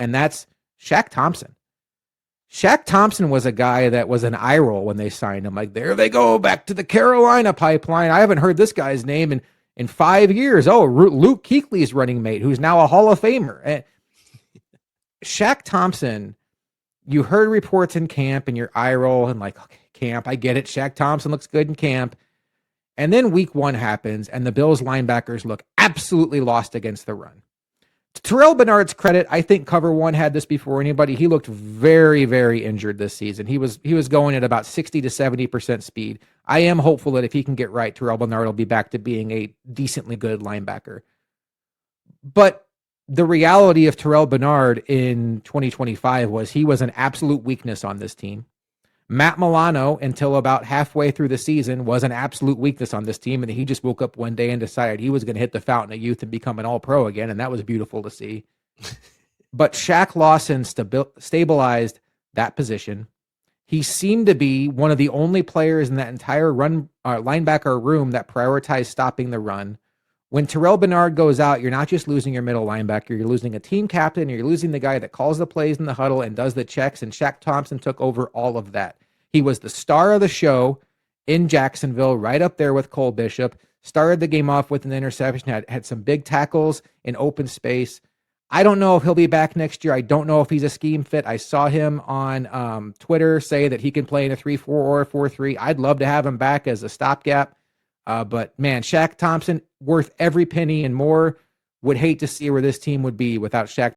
and that's Shaq Thompson. Shaq Thompson was a guy that was an eye roll when they signed him. Like, there they go, back to the Carolina pipeline. I haven't heard this guy's name in 5 years. Oh, Luke Kuechly's running mate, who's now a Hall of Famer. And Shaq Thompson, you heard reports in camp and your eye roll and like, okay, camp, I get it. Shaq Thompson looks good in camp. And then week 1 happens and the Bills linebackers look absolutely lost against the run. To Terrell Bernard's credit, I think cover 1 had this before anybody. He looked very, very injured this season. He was going at about 60 to 70% speed. I am hopeful that if he can get right, Terrell Bernard will be back to being a decently good linebacker. But the reality of Terrell Bernard in 2025 was he was an absolute weakness on this team. Matt Milano, until about halfway through the season, was an absolute weakness on this team, and he just woke up one day and decided he was going to hit the fountain of youth and become an all-pro again, and that was beautiful to see. But Shaq Lawson stabilized that position. He seemed to be one of the only players in that entire linebacker room that prioritized stopping the run. When Terrell Bernard goes out, you're not just losing your middle linebacker, you're losing a team captain, you're losing the guy that calls the plays in the huddle and does the checks, and Shaq Thompson took over all of that. He was the star of the show in Jacksonville, right up there with Cole Bishop, started the game off with an interception, had some big tackles in open space. I don't know if he'll be back next year. I don't know if he's a scheme fit. I saw him on Twitter say that he can play in a 3-4 or a 4-3. I'd love to have him back as a stopgap. But man, Shaq Thompson, worth every penny and more. Would hate to see where this team would be without Shaq